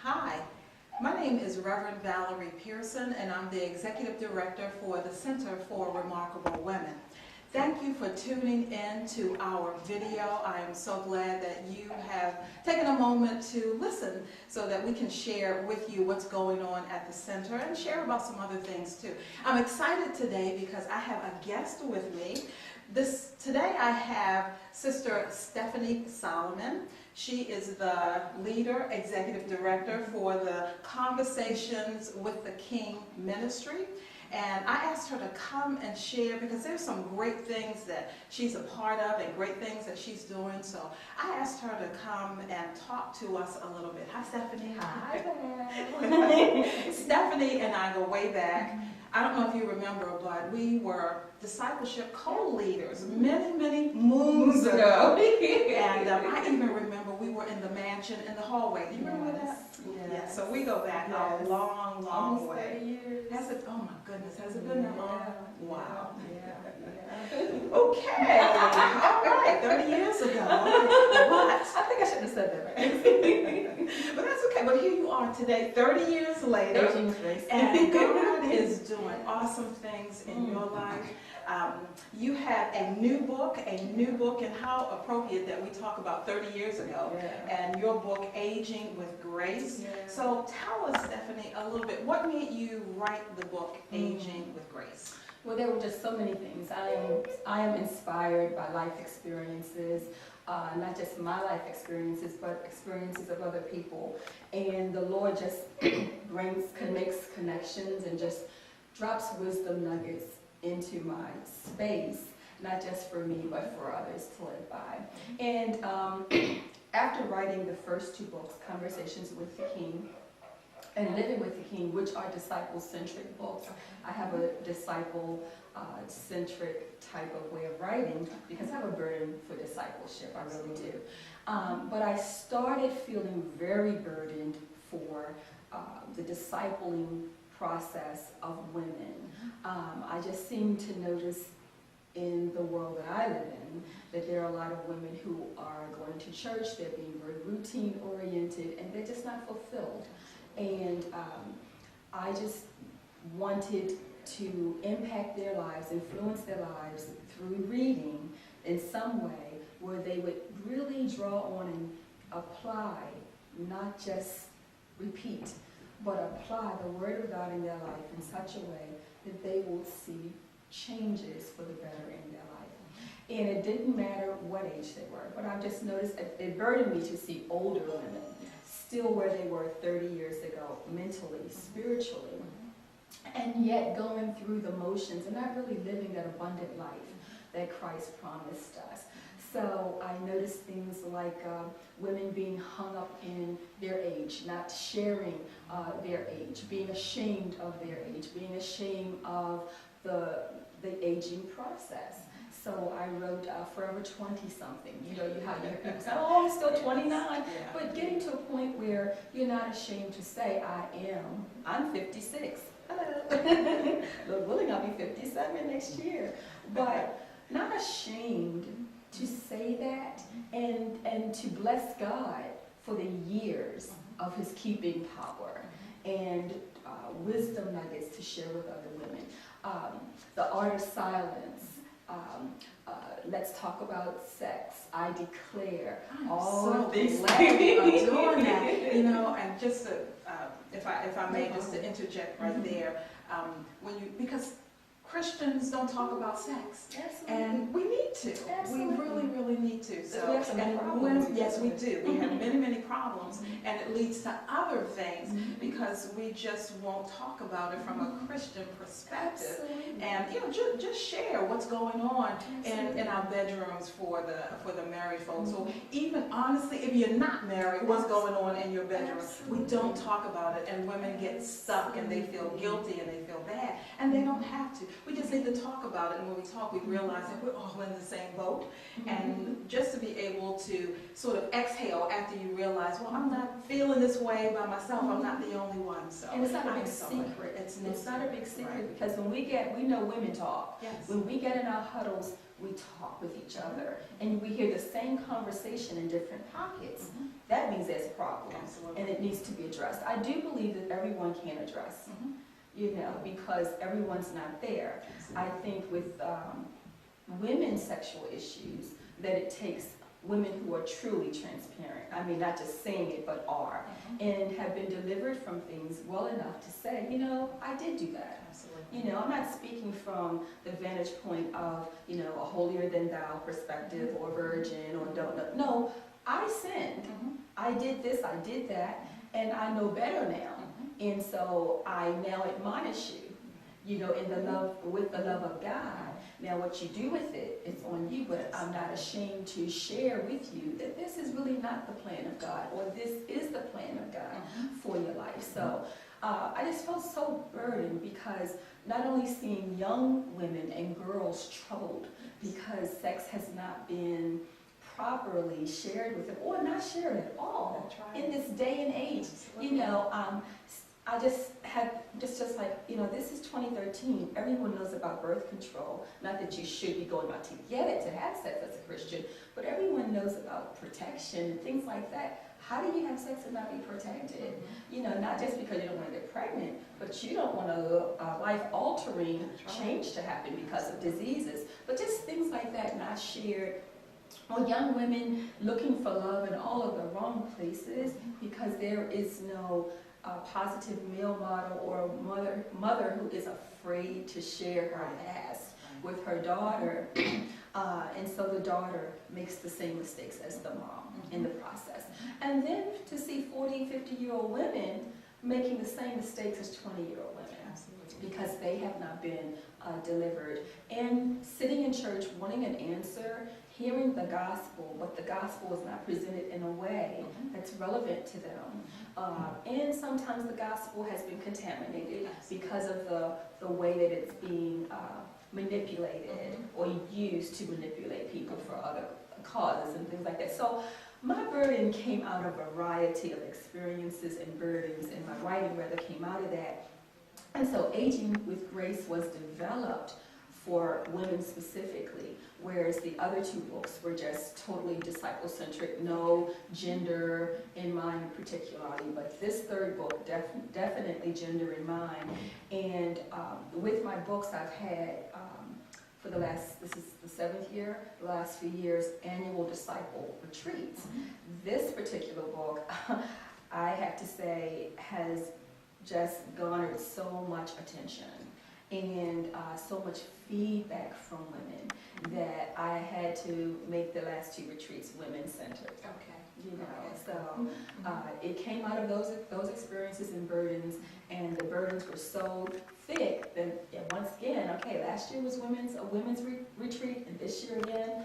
Hi, my name is Reverend Valerie Pearson, and I'm the Executive Director for the Center for Remarkable Women. Thank you for tuning in to our video. I am so glad that you have taken a moment to listen so that we can share with you what's going on at the center and share about some other things too. I'm excited today because I have a guest with me. Today I have Sister Stephannie Solomon. She is the leader, executive director for the Conversations with the King ministry. And I asked her to come and share because there's some great things that she's a part of and great things that she's doing. So I asked her to come and talk to us a little bit. Hi, Stephannie. Hi there. Stephannie and I go way back. I don't know if you remember, but we were discipleship co-leaders many moons ago. And I even remember we were in the mansion in the hallway. Do you remember that? Yes. Yeah, so we go back a long Almost way. 30 years. Has it? Oh my goodness, has it been that long? Wow. Yeah. Okay. All right, 30 years ago. But I think I shouldn't have said that right. but that's okay. But here you are today, 30 years later. And God is doing awesome things in your life. You have a new book, and how appropriate that we talk about 30 years ago, and your book, Aging with Grace. Yeah. So tell us, Stephannie, a little bit, what made you write the book, Aging with Grace? Well, there were just so many things. I am inspired by life experiences, not just my life experiences, but experiences of other people. And the Lord just makes connections and just drops wisdom nuggets into my space, not just for me, but for others to live by. And after writing the first two books, Conversations with the King and Living with the King, which are disciple-centric books, I have a disciple-centric type of way of writing because I have a burden for discipleship, I really do. But I started feeling very burdened for the discipling process of women. I just seem to notice in the world that I live in that there are a lot of women who are going to church, they're being very routine oriented, and they're just not fulfilled. And I just wanted to impact their lives, influence their lives through reading in some way where they would really draw on and apply, not just repeat, but apply the Word of God in their life in such a way that they will see changes for the better in their life. And it didn't matter what age they were, but I've just noticed it burdened me to see older women still where they were 30 years ago, mentally, spiritually, and yet going through the motions and not really living that abundant life that Christ promised us. So I noticed things like women being hung up in their age, not sharing their age, being ashamed of their age, being ashamed of the aging process. So I wrote Forever 20-something. You know, you hear people say, oh, I'm still 29. Yeah. But getting to a point where you're not ashamed to say, I'm 56. Hello. Lord willing, I'll be 57 next year. But not ashamed to say that and to bless God for the years of His keeping power and wisdom nuggets to share with other women. The art of silence. Let's talk about sex. I declare all so of these glad you are things. doing that. You know, and just to, if I may, just to interject right there, because Christians don't talk about sex, and we need to. Absolutely. We really need to. So, We have some problems. yes, we do. We have many problems, and it leads to other things because we just won't talk about it from a Christian perspective. Absolutely. And you know, just share what's going on in our bedrooms for the married folks. So even honestly, if you're not married, what's going on in your bedroom? We don't talk about it, and women get stuck and they feel guilty and they feel bad, and they don't have to. We just need to talk about it, and when we talk, we realize that we're all in the same boat. And just to be able to sort of exhale after you realize, well, I'm not feeling this way by myself. I'm not the only one. So, and it's not a big secret. It's not a big secret because when we know women talk. Yes. When we get in our huddles, we talk with each other, and we hear the same conversation in different pockets, that means there's a problem, and it needs to be addressed. I do believe that everyone can address, you know, because everyone's not there. I think with women's sexual issues, that it takes women who are truly transparent. I mean, not just saying it, but are, and have been delivered from things well enough to say, you know, I did do that. You know, I'm not speaking from the vantage point of, you know, a holier than thou perspective or virgin or don't know. No, I sinned. I did this, I did that, and I know better now. And so I now admonish you, you know, in the love, with the love of God. Now what you do with it, it's on you, but I'm not ashamed to share with you that this is really not the plan of God, or this is the plan of God for your life. So I just felt so burdened, because not only seeing young women and girls troubled because sex has not been properly shared with them, or not shared at all in this day and age. You know, I just had just like, you know, this is 2013. Everyone knows about birth control. Not that you should be going out to get it, to have sex as a Christian, but everyone knows about protection and things like that. How do you have sex and not be protected? You know, not just because you don't want to get pregnant, but you don't want a life-altering change to happen because of diseases. But just things like that not shared. Or young women looking for love in all of the wrong places because there is no positive male model or mother who is afraid to share her past with her daughter. And so the daughter makes the same mistakes as the mom in the process. And then to see 40, 50-year-old women making the same mistakes as 20-year-old women because they have not been delivered. And sitting in church wanting an answer, hearing the gospel, but the gospel is not presented in a way that's relevant to them. And sometimes the gospel has been contaminated because of the way that it's being manipulated or used to manipulate people for other causes and things like that. So my burden came out of a variety of experiences and burdens, and my writing rather came out of that. And so Aging with Grace was developed for women specifically, whereas the other two books were just totally disciple-centric, no gender in mind particularly, but this third book definitely gender in mind. And with my books, I've had, for the last, this is the 7th year, the last few years, annual disciple retreats. This particular book, I have to say, has just garnered so much attention and so much feedback from women that I had to make the last 2 retreats women-centered. You know, so it came out of those experiences and burdens, and the burdens were so thick that once again, okay, last year was a women's retreat, and this year again,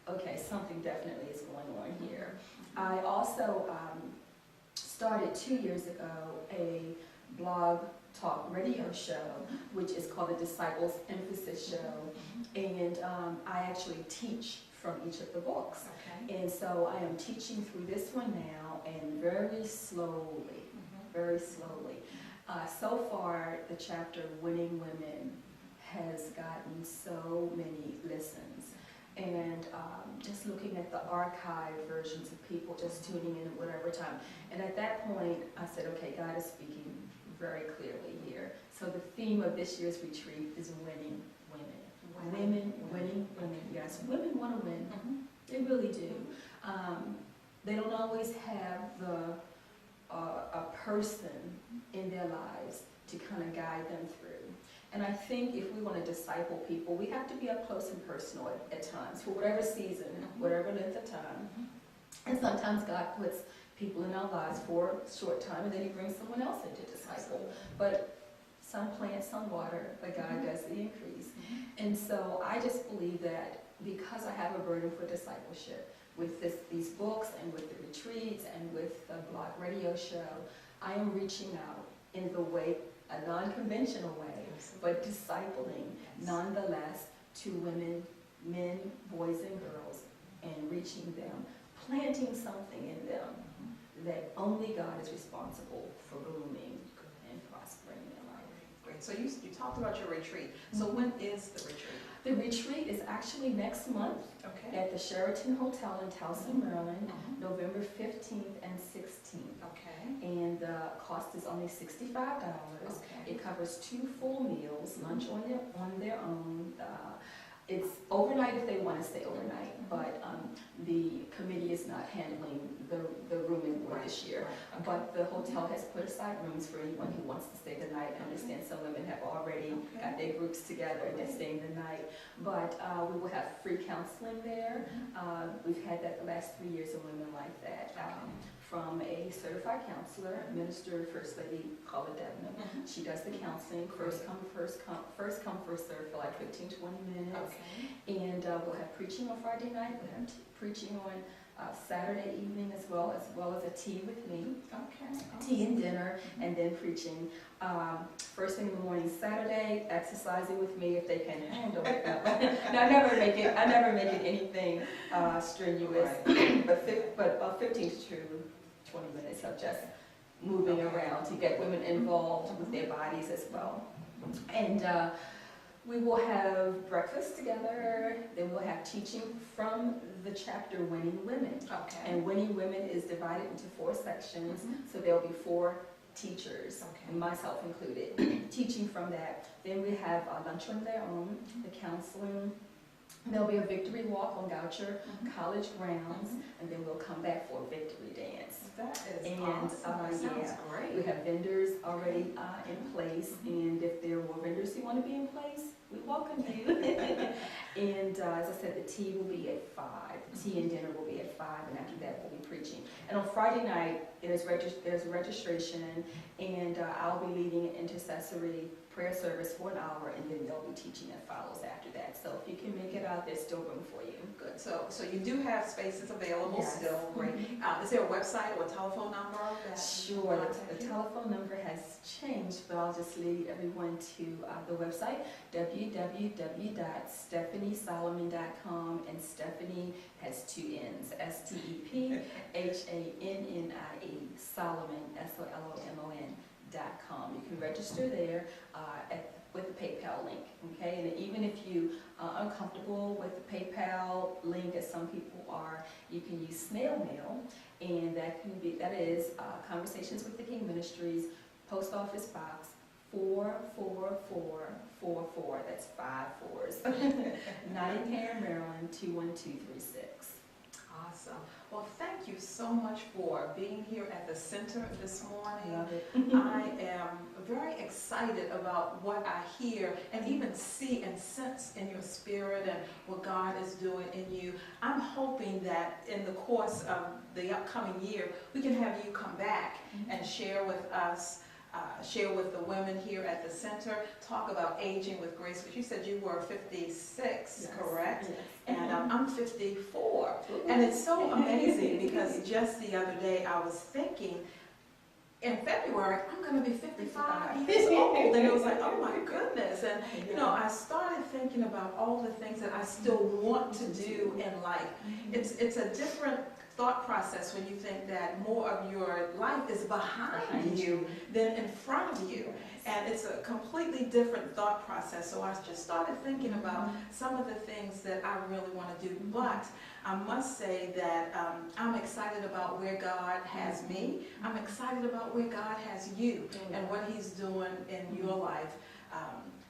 okay, something definitely is going on here. I also started 2 years ago a blog talk radio show, which is called the Disciples Emphasis Show, and I actually teach from each of the books. And so I am teaching through this one now, and very slowly, so far the chapter Winning Women has gotten so many listens. And just looking at the archive versions of people just tuning in at whatever time. And at that point, I said, okay, God is speaking very clearly here. So the theme of this year's retreat is winning women. Women winning women. Yes, women want to win. They really do. They don't always have a person in their lives to kind of guide them through. And I think if we want to disciple people, we have to be up close and personal at times, for whatever season, whatever length of time. And sometimes God puts people in our lives for a short time, and then He brings someone else in to disciple. But some plant, some water, but God does the increase. And so I just believe that because I have a burden for discipleship with these books and with the retreats and with the blog radio show, I am reaching out in the way, a non-conventional way, but discipling nonetheless to women, men, boys, and girls, and reaching them, planting something in them that only God is responsible for blooming and prospering in their life. Great So you talked about your retreat. So when is the retreat? The retreat is actually next month at the Sheraton Hotel in Towson, Maryland, November 15th and 16th. Okay. And the cost is only $65. Okay. It covers 2 full meals, lunch on their own. It's overnight if they want to stay overnight, but the committee is not handling the room and board this year. Right. But the hotel has put aside rooms for anyone who wants to stay the night. I understand some women have already got their groups together and they're staying the night. But we will have free counseling there. We've had that the last 3 years, and women like that. From a certified counselor, Minister First Lady Paula Devner. She does the counseling, first come, first serve for like 15, 20 minutes. Okay. And we'll have preaching on Friday night. We'll have preaching on Saturday evening as well as a tea with me. Okay. Tea and dinner, and then preaching. First thing in the morning Saturday, exercising with me if they can handle it. No, I never make it anything strenuous. Right. But about 15 to 20 minutes of just moving around to get women involved with their bodies as well. And we will have breakfast together, then we'll have teaching from the chapter Winning Women. Okay. And Winning Women is divided into 4 sections, so there'll be 4 teachers, and myself included, teaching from that. Then we have lunch on their own, the counseling. There'll be a victory walk on Goucher College grounds, and then we'll come back for a victory dance. That is awesome. That sounds great. We have vendors already in place, and if there are more vendors who want to be in place, we welcome you. And as I said, the tea will be at 5. The tea and dinner will be at 5, and after that we'll be preaching. And on Friday night, there's registration, and I'll be leading an intercessory prayer service for an hour, and then they'll be teaching that follows after that. So if you can make it out, there's still room for you. Good. So you do have spaces available still. Great. Is there a website or a telephone number? Sure. The telephone number has changed, but I'll just lead everyone to the website, www.stephanniesolomon.com, and Stephanie has 2 N's, STEPHANNIE, Solomon, SOLOMON.com. You can register there with the PayPal link, okay? And even if you are uncomfortable with the PayPal link, as some people are, you can use snail mail, and that is Conversations with the King Ministries, Post Office Box 44444. That's 5 4s. Nottingham, Maryland 21236. Awesome. Well, thank you so much for being here at the center this morning. Love it. I am very excited about what I hear and even see and sense in your spirit and what God is doing in you. I'm hoping that in the course of the upcoming year, we can have you come back and share with us, share with the women here at the center, talk about aging with grace. Because you said you were 56, correct? Yes. And I'm 54. And it's so amazing because just the other day I was thinking, in February, I'm going to be 55 years old. And it was like, oh my goodness. And, you know, I started thinking about all the things that I still want to do in life. It's a different thought process when you think that more of your life is behind you than in front of you. And it's a completely different thought process. So I just started thinking about some of the things that I really want to do. But I must say that I'm excited about where God has me. I'm excited about where God has you and what He's doing in your life.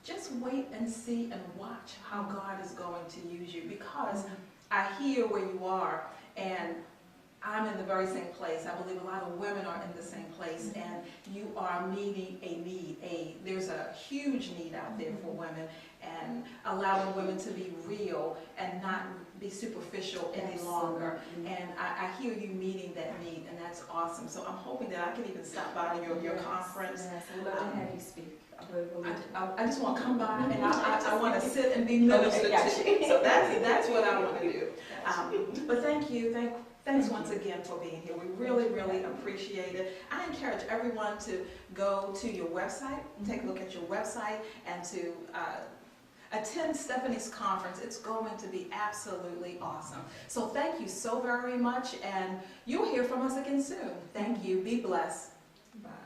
Just wait and see and watch how God is going to use you, because I hear where you are, and I'm in the very same place. I believe a lot of women are in the same place, and you are meeting a need. There's a huge need out there for women, and allowing women to be real and not be superficial any longer. And I hear you meeting that need, and that's awesome. So I'm hoping that I can even stop by your conference. Yes, I'd love to have you speak. I just want to come by, and I want to sit and be ministered to. So that's what I want to do. But thank you. Thanks once again for being here. We really, really appreciate it. I encourage everyone to go to your website, take a look at your website, and to attend Stephannie's conference. It's going to be absolutely awesome. So thank you so very much, and you'll hear from us again soon. Thank you. Be blessed. Bye.